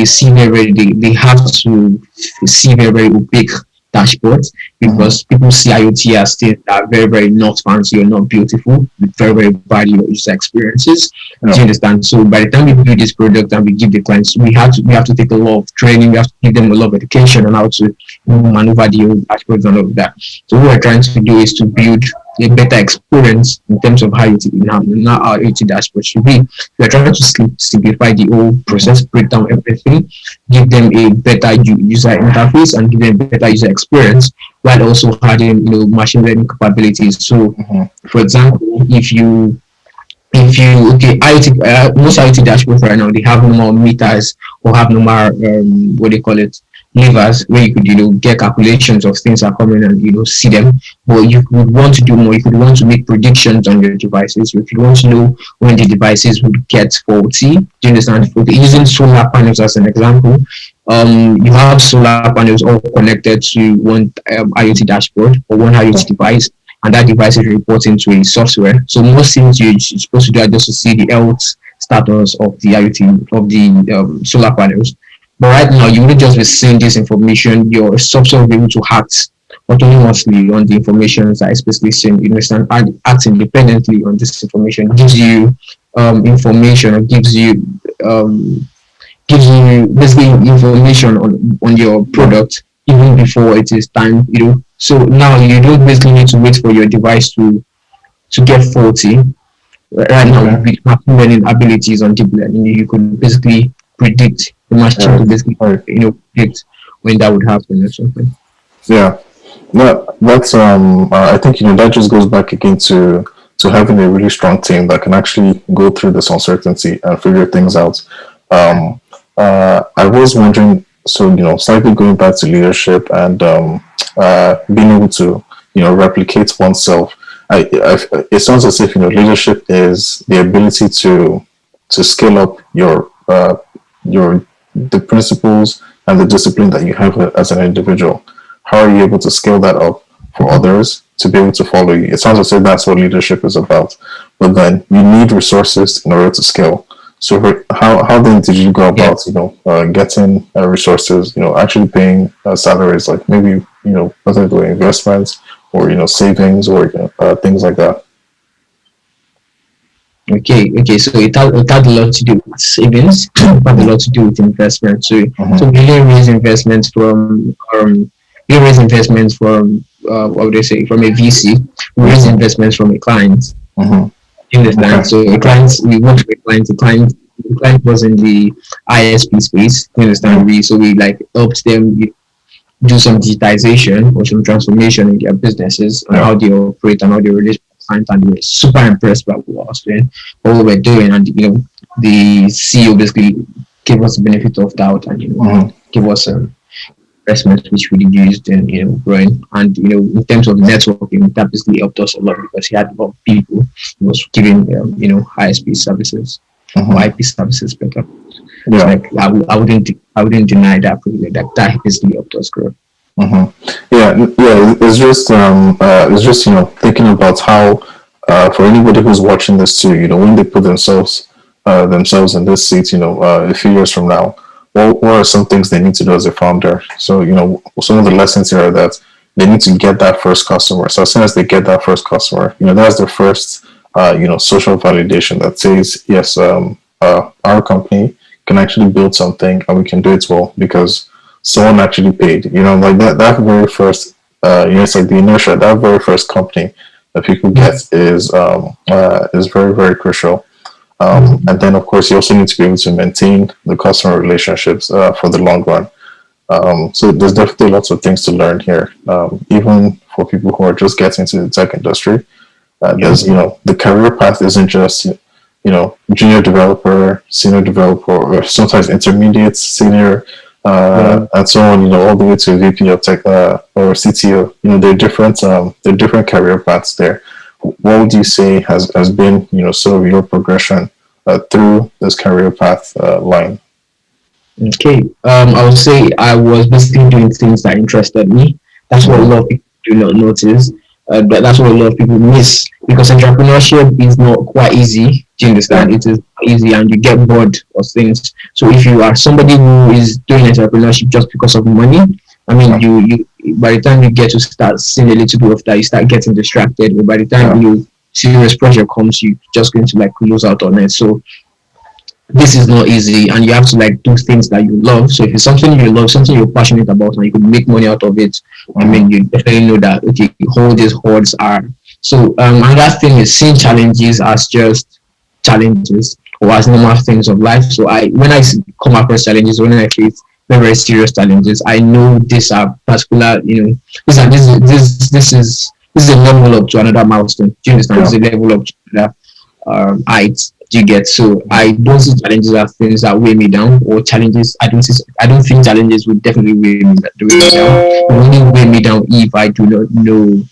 S2: have to see very opaque dashboards
S1: Mm-hmm.
S2: because people see IoT as things that are very, very not fancy or not beautiful with very, very bad user experiences. Do you
S1: Yeah.
S2: understand? So by the time we build this product and we give the clients, we have to take a lot of training, we have to give them a lot of education on how to maneuver the old dashboards and all of that. So what we're trying to do is to build a better experience in terms of how our IoT dashboard should be. We're trying to simplify the whole process, break down everything, give them a better user interface and give them a better user experience while also having machine learning capabilities. So
S1: Mm-hmm.
S2: for example, if you okay IoT most IoT dashboards right now they have normal meters or have normal what do you call it levers where you could, get calculations of things are coming and, see them. But you could want to do more. You could want to make predictions on your devices. You could want to know when the devices would get faulty. Do you understand? Okay, using solar panels as an example, you have solar panels all connected to one IoT dashboard or one IoT device, and that device is reporting to a software. So most things you're supposed to do are just to see the health status of the IoT of the solar panels. But right now, you wouldn't just be seeing this information. Your software will be able to act autonomously on the information that is basically seen. You understand? And act independently on this information. Gives you information, or gives you basically information on your product even before it is time. So now you don't basically need to wait for your device to get faulty. Right now, with machine learning abilities on deep learning, you could basically predict the machine to basically predict when that would happen or something.
S1: Yeah, that's I think that just goes back again to having a really strong team that can actually go through this uncertainty and figure things out. I was wondering, so slightly going back to leadership and being able to replicate oneself. It sounds as if leadership is the ability to scale up the principles and the discipline that you have as an individual. How are you able to scale that up for others to be able to follow you? It sounds as if that's what leadership is about. But then you need resources in order to scale. So how then did you go about getting resources? Actually paying salaries, like maybe whether they're investments or savings or things like that.
S2: Okay. So it had a lot to do with savings, it had a lot to do with investment. So we didn't raise investments from what would I say, from a VC. We raised investments from a client. In the time. So we worked with a client. The client was in the ISP space. You understand? We helped them do some digitization or some transformation in their businesses and how they operate and how they relate with the client, and they were super impressed by what we were doing, and the CEO basically gave us the benefit of doubt and gave us investment which we used in growing. And in terms of networking, that basically helped us a lot because he had a lot of people. He was giving ISP services or IP services better. Yeah, I wouldn't deny that privilege. That basically helped us grow.
S1: Yeah. It's just thinking about how for anybody who's watching this too, when they put themselves in this seat, a few years from now, what are some things they need to do as a founder? So some of the lessons here are that they need to get that first customer. So as soon as they get that first customer, that's their first social validation that says yes, our company can actually build something and we can do it well because someone actually paid. Like that very first it's like the inertia. That very first company that people get is very, very crucial. And then of course you also need to be able to maintain the customer relationships for the long run. So there's definitely lots of things to learn here, even for people who are just getting into the tech industry. There's the career path isn't just junior developer, senior developer, or sometimes intermediate, senior, and so on. All the way to VP of tech or CTO. There are different career paths there. What would you say has been sort of your progression through this career path line?
S2: Okay, I would say I was basically doing things that interested me. That's what a lot of people do not notice. But that's what a lot of people miss, because entrepreneurship is not quite easy. Do you understand? It is not easy, and you get bored of things. So if you are somebody who is doing entrepreneurship just because of money, I mean, you by the time you get to start seeing a little bit of that, you start getting distracted. But by the time serious pressure comes, you're just going to lose out on it. So this is not easy, and you have to do things that you love. So if it's something you love, something you're passionate about, and you could make money out of it, I mean, you definitely know that all these hordes are. So another thing is seeing challenges as just challenges or as normal things of life. So when I come across challenges, when I face very, very serious challenges, I know these are particular. This is a level up to another milestone. Do you understand? It's a level up to another height. Do you get? So I don't see challenges as things that weigh me down, or challenges. I don't think challenges would definitely weigh me down. It will only weigh me down if I do not know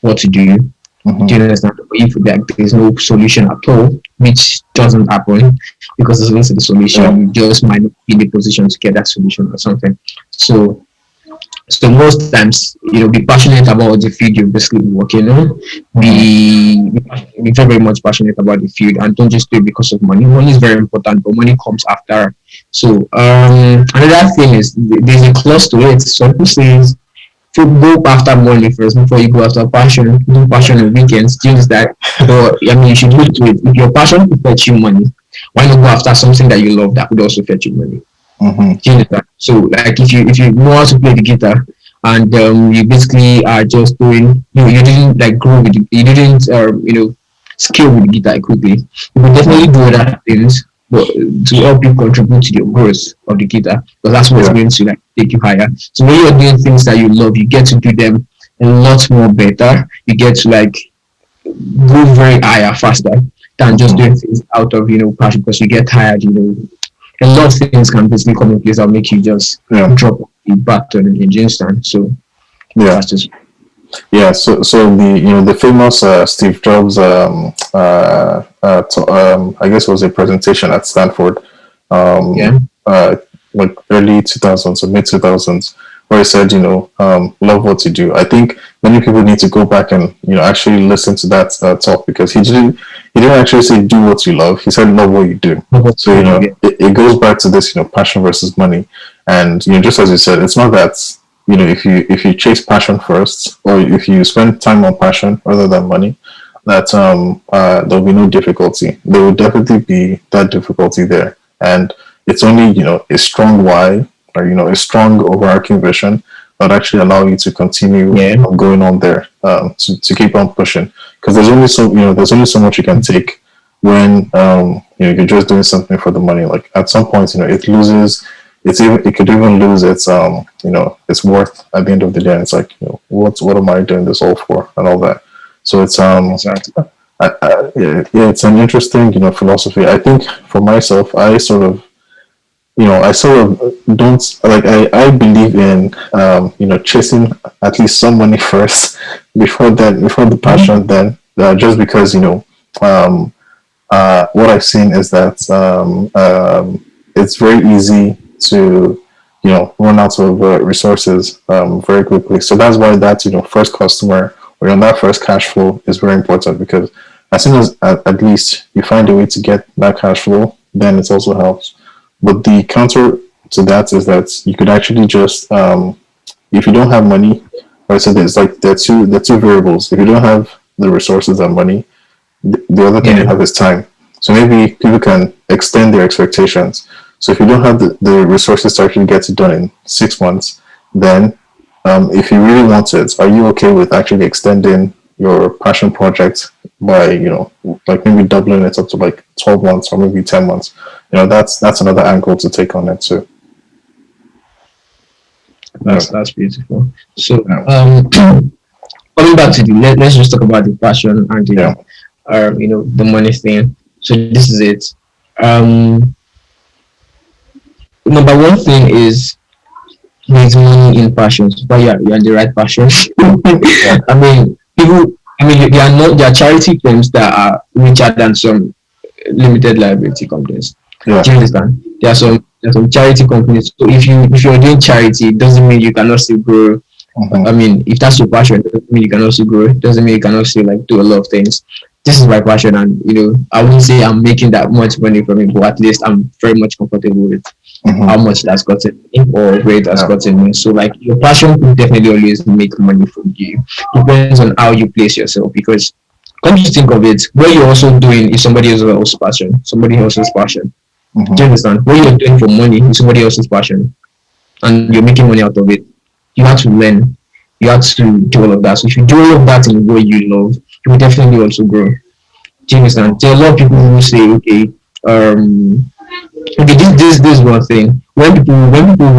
S2: what to do. Do you understand? If like there's no solution at all, which doesn't happen because there's always the solution, you just might not be in the position to get that solution or something. So most times, be passionate about the field you're basically working on. Be very, very much passionate about the field, and don't just do it because of money. Money is very important, but money comes after. So another thing is there's a clause to it. Some people say if you go after money first before you go after passion. Do passion on weekends. Do you understand? But I mean, you should look to it. If your passion will fetch you money, why not go after something that you love that could also fetch you money? Do you understand? So, like, if you know how to play the guitar, and you basically are just doing, you didn't like grow with it, you didn't scale with the guitar quickly. You will definitely do other things, but to help you contribute to the growth of the guitar, because that's what's going to like take you higher. So when you're doing things that you love, you get to do them a lot more better. You get to like go very higher faster than just doing things out of passion, because you get tired. A lot of things can basically come in place that make you just drop back to the engine stand. So that's just
S1: So the famous Steve Jobs I guess it was a presentation at Stanford like early 2000s or mid 2000s, where he said love what you do. I think many people need to go back and actually listen to that talk, because he didn't actually say do what you love. He said love what you do. So it goes back to this passion versus money. And just as you said, it's not that if you chase passion first, or if you spend time on passion rather than money, that there'll be no difficulty. There will definitely be that difficulty there, and it's only a strong why, or a strong overarching vision that actually allow you to continue going on there, to keep on pushing, because there's only so much you can take when you're just doing something for the money. Like at some point it loses, it could even lose its its worth at the end of the day. And it's like what am I doing this all for, and all that. So it's
S2: exactly.
S1: It's an interesting philosophy. I think for myself, I sort of don't like, I believe in chasing at least some money first before the passion. Then just because what I've seen is that it's very easy to run out of resources very quickly. So that's why that first customer, or that first cash flow is very important, because as soon as at least you find a way to get that cash flow, then it also helps. But the counter to that is that you could actually just if you don't have money, or so there's like there are two variables. If you don't have the resources and money, the other thing you have is time. So maybe people can extend their expectations. So if you don't have the resources to actually get it done in 6 months, then if you really want it, are you okay with actually extending your passion project by like maybe doubling it up to like 12 months or maybe 10 months? That's another angle to take on it too.
S2: That's beautiful. So coming back to let's just talk about the passion and the money thing. So this is it. Number one thing is there's money in passions, but you're in the right passion. I mean, there are charity firms that are richer than some limited liability companies. Do you understand? There are some charity companies. So if you're doing charity, it doesn't mean you cannot still grow. I mean, if that's your passion, it doesn't mean you cannot still grow. It doesn't mean you cannot still like do a lot of things. This is my passion, and I wouldn't say I'm making that much money from it, but at least I'm very much comfortable with how much that's gotten me, or where it has gotten me. So like your passion will definitely always make money from you. Depends on how you place yourself, because come to think of it, what you're also doing is somebody else's passion. Do you understand? What you're doing for money is somebody else's passion, and you're making money out of it. You have to learn. You have to do all of that. So if you do all of that in the way you love, you will definitely also grow. Do you understand? There are a lot of people who say, okay, this is one thing. when people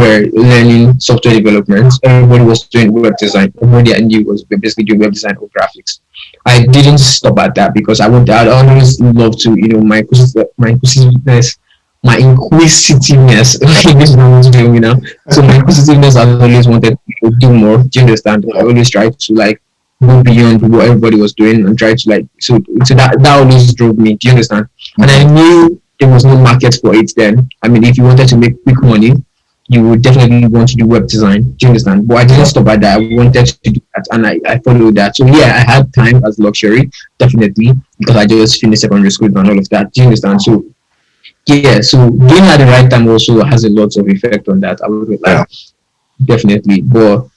S2: were learning software development, everybody was doing web design. Everybody I knew was basically doing web design or graphics. I didn't stop at that because I'd always love to, my inquisitiveness. This is what I was doing, So my inquisitiveness, I always wanted to do more. Do you understand? I always tried to like go beyond what everybody was doing and try to like so that always drove me. Do you understand? And I knew there was no market for it then. I mean, if you wanted to make quick money, you would definitely want to do web design. Do you understand? But I didn't stop at that. I wanted to do that, and I followed that. So yeah, I had time as luxury, definitely, because I just finished secondary school and all of that. Do you understand? So yeah, so doing at the right time also has a lot of effect on that. I would like definitely, but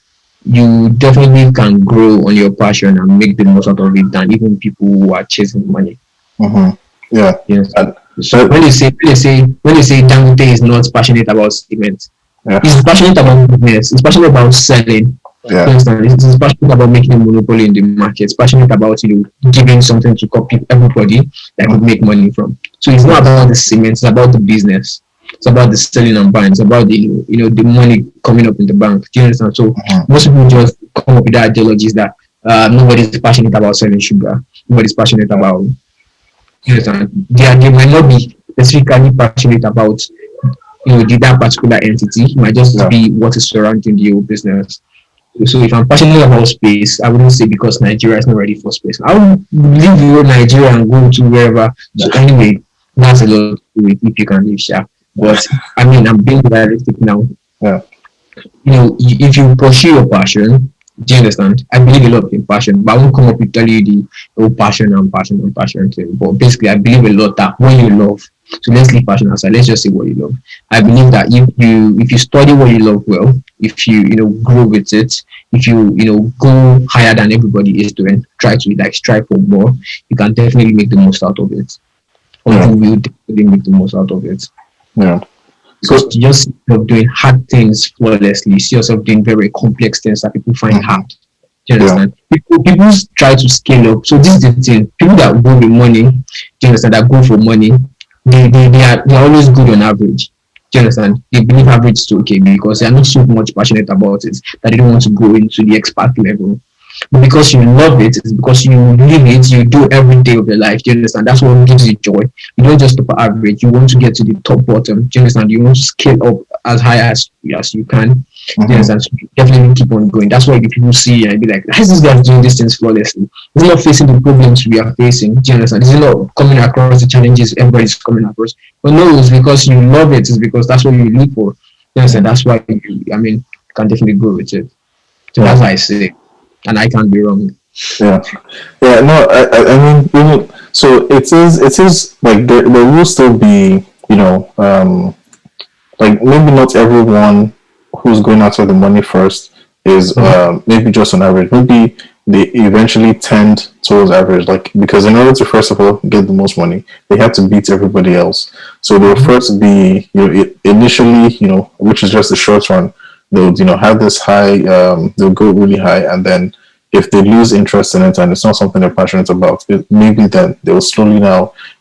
S2: you definitely can grow on your passion and make the most out of it than even people who are chasing money.
S1: Yeah.
S2: Yes. So when they say Dangote is not passionate about cement, he's passionate about business. He's passionate about selling.
S1: Yeah.
S2: He's passionate about making a monopoly in the market. He's passionate about giving something to copy everybody that would make money from. So it's not about the cement. It's about the business. It's about the selling and buying. It's about the money coming up in the bank. Do you understand? So most people just come up with the ideologies that nobody's passionate about selling sugar. Nobody's passionate about. You understand? They might not be specifically passionate about that particular entity. It might just be what is surrounding the whole business. So if I'm passionate about space, I wouldn't say because Nigeria is not ready for space. I would leave Nigeria and go to wherever. So anyway, that's a lot to do with if you can live sharp. But I mean, I'm being realistic now.
S1: Yeah.
S2: If you pursue your passion, do you understand? I believe a lot in passion, but I won't come up with tell you the whole passion thing. But basically, I believe a lot that when you love, so let's leave passion aside. Let's just say what you love. I believe that if you study what you love well, if you grow with it, if you go higher than everybody is doing, try to like strive for more, you can definitely make the most out of it. Or you will definitely make the most out of it.
S1: Yeah.
S2: Because you just see yourself doing hard things flawlessly. You see yourself doing very complex things that people find hard. Do you understand? People try to scale up. So this is the thing. People that go with money, do you understand, that go for money, they're always good on average. Do you understand? They believe average is okay because they are not so much passionate about it that they don't want to go into the expert level. But because you love it, it's because you live it, you do every day of your life. Do you understand? That's what gives you joy. You don't just stop at average. You want to get to the top bottom. Do you understand? You want to scale up as high as you can. Do you understand? So you definitely keep on going. That's why the people see and be like, how is this guy doing these things flawlessly? He's not facing the problems we are facing. Do you understand? He's not coming across the challenges everybody's coming across. But no, it's because you love it. It's because that's what you live for. Do you understand? That's why you can definitely go with it. So that's why I say, and I can't be wrong.
S1: No, I mean, so it is like there will still be, like maybe not everyone who's going after the money first is maybe just on average. Maybe they eventually tend towards average, like because in order to first of all get the most money, they have to beat everybody else. So they'll first be, initially, which is just the short run. They'll have this high, they'll go really high, and then if they lose interest in it and it's not something they're passionate about, maybe then they will slowly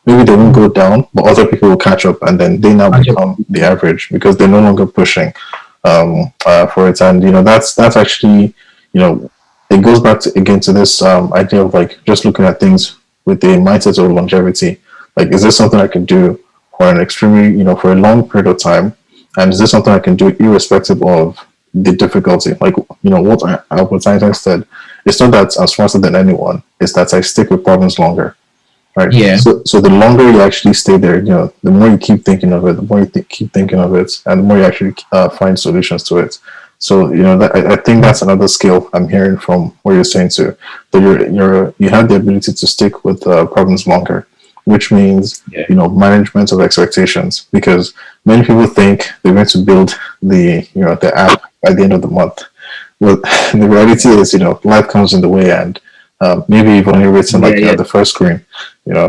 S1: maybe they won't go down, but other people will catch up, and then they now become the average because they're no longer pushing for it. And that's actually, it goes back again to this idea of like just looking at things with the mindset of longevity. Like, is this something I can do for an extremely, for a long period of time? And is this something I can do irrespective of the difficulty? Like, what Albert Einstein said, it's not that I'm smarter than anyone, it's that I stick with problems longer, right? Yeah. So the longer you actually stay there, the more you keep thinking of it, the more you keep thinking of it, and the more you actually find solutions to it. So, I think that's another skill I'm hearing from what you're saying too, that you have the ability to stick with problems longer, which means, management of expectations, because many people think they're going to build the app by the end of the month. Well, the reality is, life comes in the way, and maybe you've only written the first screen,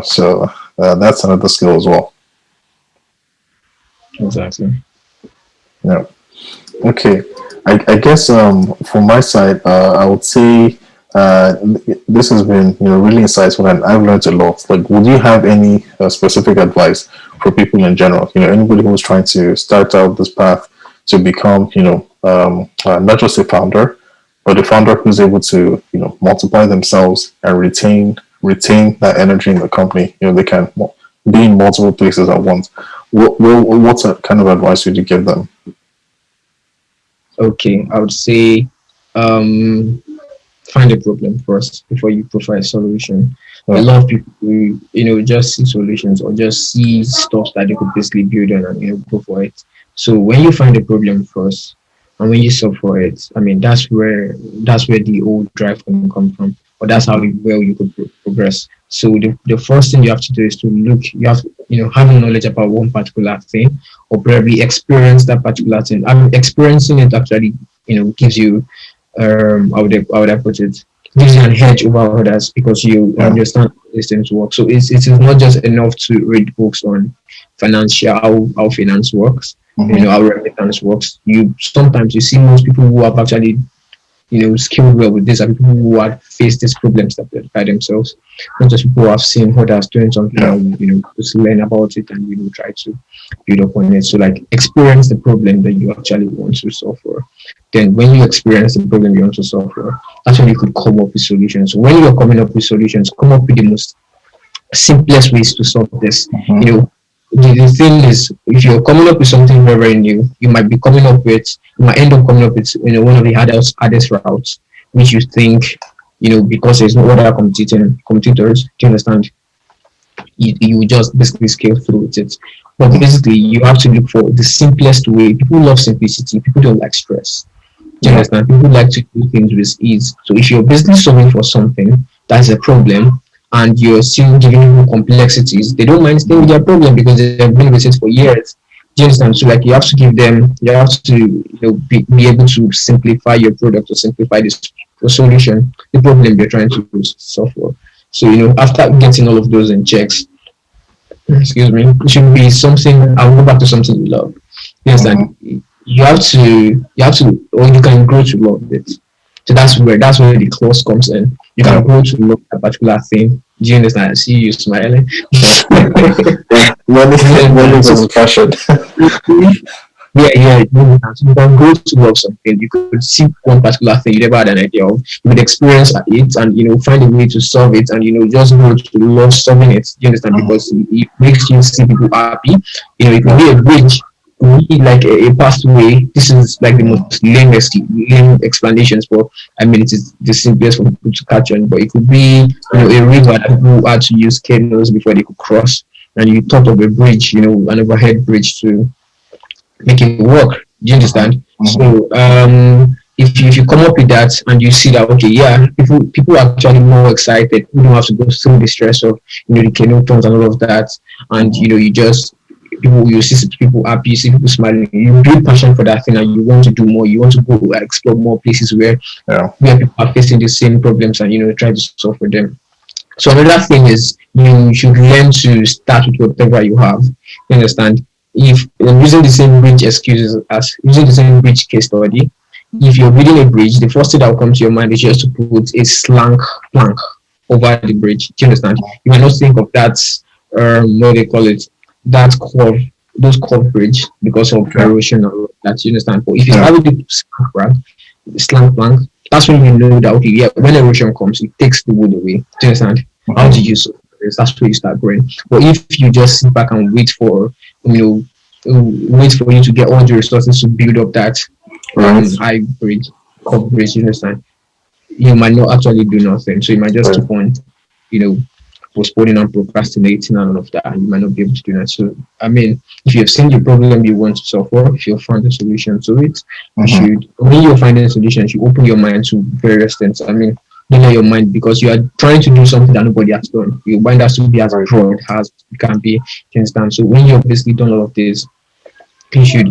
S1: so that's another skill as well.
S2: Exactly.
S1: Yeah. Okay. I guess from my side, I would say this has been really insightful, and I've learned a lot. Like, would you have any specific advice for people in general. Anybody who's trying to start out this path to become, not just a founder, but a founder who's able to, multiply themselves and retain that energy in the company. They can be in multiple places at once. What's a kind of advice would you give them?
S2: Okay, I would say find a problem first before you provide a solution. A lot of people, just see solutions or just see stuff that they could basically build on and go for it. So when you find a problem first, and when you solve for it, that's where the old drive can come from, or that's how well you could progress. So the first thing you have to do is to look. You have to, have knowledge about one particular thing, or probably experience that particular thing. Experiencing it actually, gives you, how would I put it? Gives you an edge over others because you understand how these things work. So it is not just enough to read books on how finance works. How remittance works. Sometimes you see most people who have actually, skilled well with this are people who have faced these problems by themselves. Not just people who have seen others doing something and, just learn about it and, try to build upon it. So like experience the problem that you actually want to solve for. Then when you experience the problem you want to solve for, that's when you could come up with solutions. So when you're coming up with solutions, come up with the most simplest ways to solve this. The thing is, if you're coming up with something very, very new, you might end up coming up with, one of the hardest routes, which you think, because there's no other competitors, do you understand? You just basically scale through it. But basically, you have to look for the simplest way. People love simplicity. People don't like stress. Do you understand? People like to do things with ease. So if you're basically solving for something that's a problem, and you're still giving them complexities, they don't mind staying with their problem because they've been with it for years. Do you understand? So like you have to be able to simplify your product or simplify the solution, the problem you're trying to solve for. So after getting all of those in checks, excuse me, it should be something. I'll go back to something you love. You understand? You have to, or you can grow to love it. So that's where the clause comes in. You can grow to love a particular thing. Do you understand? I see you smiling.
S1: When is passion?
S2: Yeah. So you can grow to love something. You could see one particular thing you never had an idea of. You could experience it and find a way to solve it and just grow to love solving it. Do you understand? Because it makes you see people happy. It could be a bridge. Like a pathway. This is like the most lame explanations, but it is the simplest for people to catch on. But it could be a river that people had to use canoes before they could cross, and you thought of a bridge, an overhead bridge to make it work. Do you understand? So if you come up with that and you see that people are actually more excited. You don't have to go through the stress of the canoe turns and all of that, and you see people happy, you see people smiling, you build passion for that thing and you want to do more, you want to go explore more places where people are facing the same problems and try to solve for them. So another thing is you should learn to start with whatever you have. You understand? If using the same bridge excuses as using the same bridge case study, if you're building a bridge, the first thing that will come to your mind is just to put a slank plank over the bridge. Do you understand? You might not think of that what they call it, that those curved bridge because of erosion or that, you understand. But if you start with the slank plank, that's when you know that when erosion comes, it takes the wood away. Do you understand? How do you solve this? That's where you start growing. But if you just sit back and wait for you to get all the resources to build up that high bridge, curved bridge, you understand, you might not actually do nothing. So you might just keep on, postponing and procrastinating and all of that, and you might not be able to do that. So, if you've seen the problem you want to solve for, if you've found a solution to it, you should, when you're finding a solution, you open your mind to various things. Don't let your mind, because you are trying to do something that nobody has done. Your mind has to be as broad as it can be. You understand? So when you've basically done all of this, you should,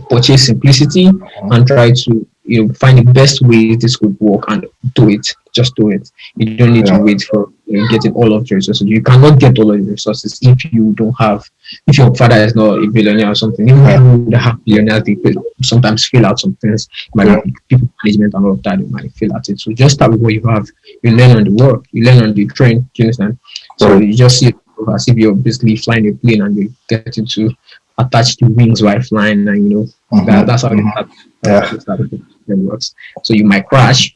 S2: purchase simplicity and try to find the best way this could work and do it. Just do it. You don't need to wait for getting all of the resources. You cannot get all of the resources if your father is not a billionaire or something. Even people that have billionaires, they sometimes fill out some things, like people management and all of that, they might fill out it. So just start with what you have. You learn on the work, you learn on the train. Do you understand? So you just see as if you're basically flying a plane and you get to attach the wings while flying, and that's how it works. So you might crash.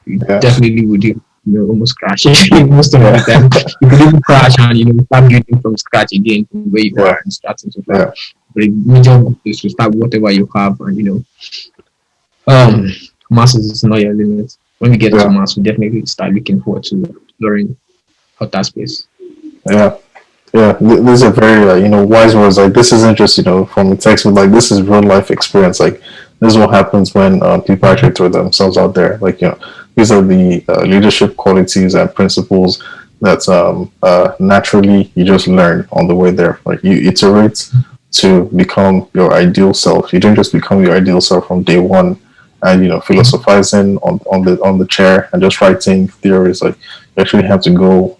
S2: You definitely would almost crash most of the time. You could even crash and start building from scratch again from where you are and starting to fly. But the major goal is to start whatever you have, and Mars is not your limit. When we get to Mars, we definitely start looking forward to exploring outer space.
S1: These are very wise words. Like, this isn't just from the text, but like, this is real life experience. Like, this is what happens when people actually throw themselves out there. Like, these are the leadership qualities and principles that naturally you just learn on the way there. Like, you iterate to become your ideal self. You don't just become your ideal self from day one and philosophizing on the chair and just writing theories. Like, you actually have to go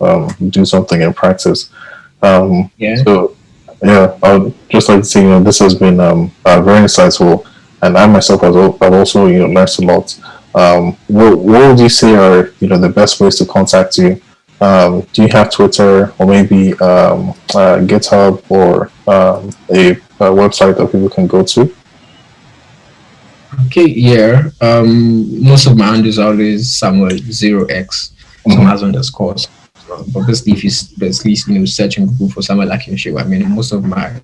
S1: do something in practice. So I would just like to say this has been very insightful, and I myself have also learned a lot. What would you say are the best ways to contact you? Do you have Twitter, or maybe GitHub, or a website that people can go to?
S2: Okay, most of my handles are always Samuel0x, some as underscores. But basically, if you basically search in Google for Samuel Akinosho, I mean, most of my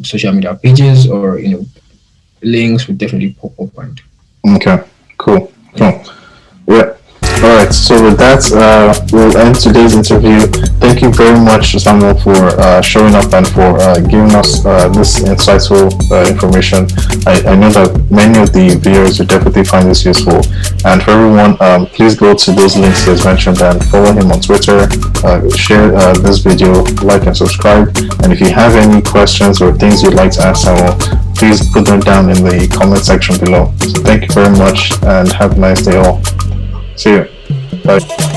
S2: social media pages or links would definitely pop up. And
S1: okay, cool. Yeah. All right. So with that, we'll end today's interview. Thank you very much, Samuel, for showing up and for giving us this insightful information. I know that many of the viewers will definitely find this useful. And for everyone, please go to those links as mentioned and follow him on Twitter. Share this video, like and subscribe. And if you have any questions or things you'd like to ask Samuel, please put them down in the comment section below. So thank you very much and have a nice day all. See you. Bye.